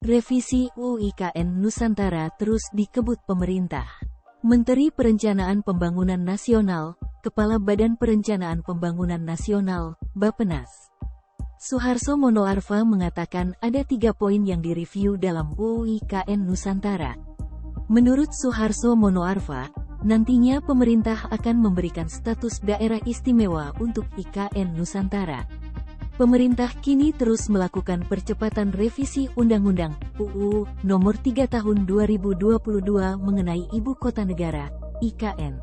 Revisi UU IKN Nusantara terus dikebut pemerintah. Menteri Perencanaan Pembangunan Nasional, Kepala Badan Perencanaan Pembangunan Nasional, Bappenas, Suharso Monoarfa mengatakan ada 3 poin yang direview dalam UU IKN Nusantara. Menurut Suharso Monoarfa, nantinya pemerintah akan memberikan status daerah istimewa untuk IKN Nusantara. Pemerintah kini terus melakukan percepatan revisi Undang-Undang UU Nomor 3 Tahun 2022 mengenai Ibu Kota Negara, IKN.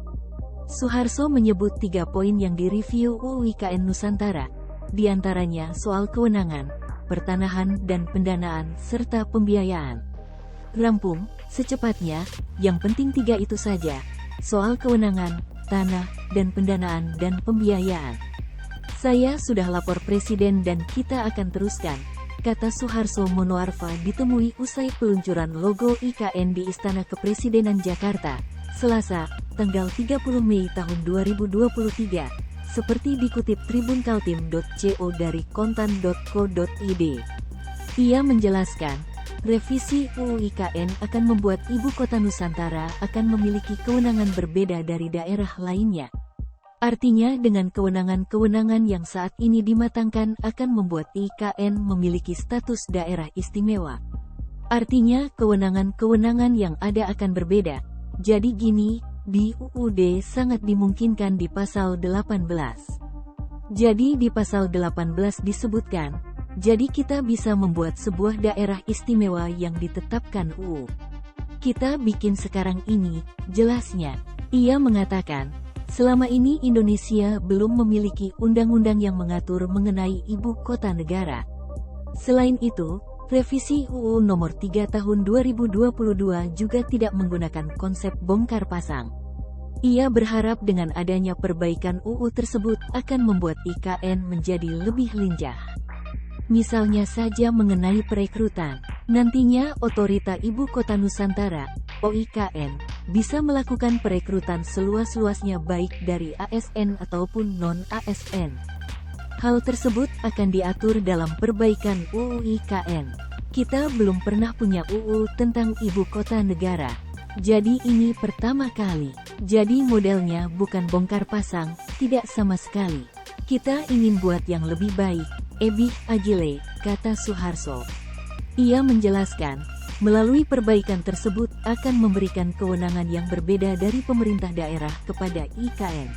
Suharso menyebut 3 poin yang direview UU IKN Nusantara, di antaranya soal kewenangan, pertanahan dan pendanaan serta pembiayaan. Rampung, secepatnya, yang penting 3 itu saja, soal kewenangan, tanah, dan pendanaan dan pembiayaan. Saya sudah lapor Presiden dan kita akan teruskan, kata Suharso Monoarfa ditemui usai peluncuran logo IKN di Istana Kepresidenan Jakarta, Selasa, tanggal 30 Mei tahun 2023, seperti dikutip tribunkaltim.co dari kontan.co.id. Ia menjelaskan, revisi UU IKN akan membuat Ibu Kota Nusantara akan memiliki kewenangan berbeda dari daerah lainnya. Artinya dengan kewenangan-kewenangan yang saat ini dimatangkan akan membuat IKN memiliki status daerah istimewa. Artinya kewenangan-kewenangan yang ada akan berbeda. Jadi gini, di UUD sangat dimungkinkan di pasal 18. Jadi di pasal 18 disebutkan, jadi kita bisa membuat sebuah daerah istimewa yang ditetapkan UU. Kita bikin sekarang ini, jelasnya. Ia mengatakan, selama ini Indonesia belum memiliki undang-undang yang mengatur mengenai ibu kota negara. Selain itu, revisi UU Nomor 3 Tahun 2022 juga tidak menggunakan konsep bongkar pasang. Ia berharap dengan adanya perbaikan UU tersebut akan membuat IKN menjadi lebih lincah. Misalnya saja mengenai perekrutan. Nantinya Otorita Ibu Kota Nusantara, OIKN, bisa melakukan perekrutan seluas-luasnya baik dari ASN ataupun non-ASN. Hal tersebut akan diatur dalam perbaikan UU IKN. Kita belum pernah punya UU tentang Ibu Kota Negara. Jadi ini pertama kali. Jadi modelnya bukan bongkar pasang, tidak sama sekali. Kita ingin buat yang lebih baik, Ebih Agile, kata Suharso. Ia menjelaskan, melalui perbaikan tersebut akan memberikan kewenangan yang berbeda dari pemerintah daerah kepada IKN.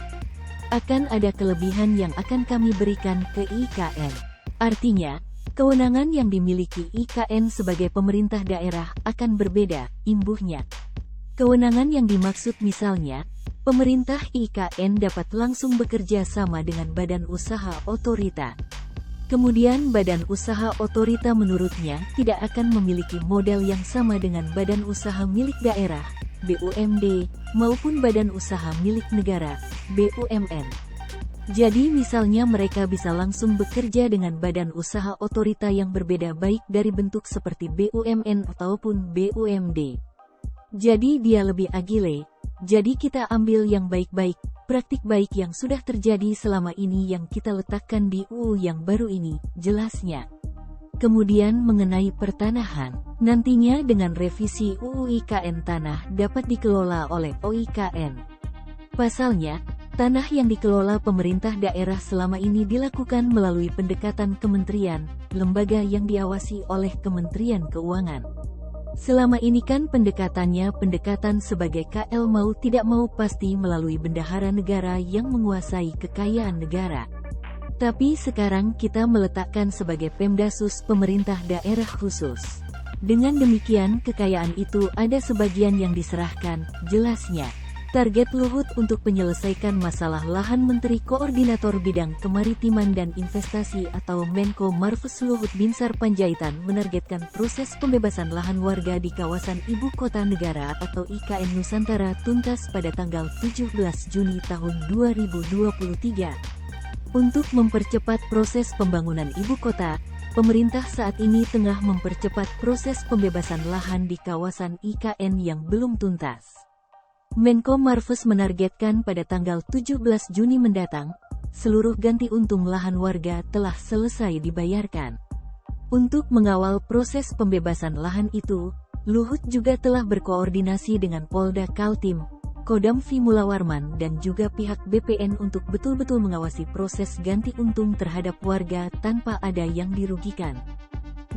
Akan ada kelebihan yang akan kami berikan ke IKN. Artinya, kewenangan yang dimiliki IKN sebagai pemerintah daerah akan berbeda, imbuhnya. Kewenangan yang dimaksud misalnya, pemerintah IKN dapat langsung bekerja sama dengan badan usaha otorita. Kemudian badan usaha otorita menurutnya tidak akan memiliki model yang sama dengan badan usaha milik daerah, BUMD, maupun badan usaha milik negara, BUMN. Jadi misalnya mereka bisa langsung bekerja dengan badan usaha otorita yang berbeda baik dari bentuk seperti BUMN ataupun BUMD. Jadi dia lebih agile. Jadi kita ambil yang baik-baik, praktik baik yang sudah terjadi selama ini yang kita letakkan di UU yang baru ini, jelasnya. Kemudian mengenai pertanahan, nantinya dengan revisi UU IKN tanah dapat dikelola oleh OIKN. Pasalnya, tanah yang dikelola pemerintah daerah selama ini dilakukan melalui pendekatan kementerian, lembaga yang diawasi oleh Kementerian Keuangan. Selama ini kan pendekatannya pendekatan sebagai KL mau tidak mau pasti melalui bendahara negara yang menguasai kekayaan negara. Tapi sekarang kita meletakkan sebagai Pemdasus pemerintah daerah khusus. Dengan demikian kekayaan itu ada sebagian yang diserahkan, jelasnya. Target Luhut untuk menyelesaikan masalah lahan Menteri Koordinator Bidang Kemaritiman dan Investasi atau Menko Marves Luhut Binsar Panjaitan menargetkan proses pembebasan lahan warga di kawasan Ibu Kota Negara atau IKN Nusantara tuntas pada tanggal 17 Juni tahun 2023. Untuk mempercepat proses pembangunan ibu kota, pemerintah saat ini tengah mempercepat proses pembebasan lahan di kawasan IKN yang belum tuntas. Menko Marves menargetkan pada tanggal 17 Juni mendatang, seluruh ganti untung lahan warga telah selesai dibayarkan. Untuk mengawal proses pembebasan lahan itu, Luhut juga telah berkoordinasi dengan Polda Kaltim, Kodam Vimula Warman dan juga pihak BPN untuk betul-betul mengawasi proses ganti untung terhadap warga tanpa ada yang dirugikan.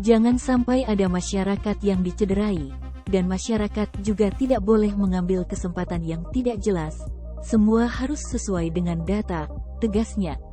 Jangan sampai ada masyarakat yang dicederai, dan masyarakat juga tidak boleh mengambil kesempatan yang tidak jelas. Semua harus sesuai dengan data, tegasnya.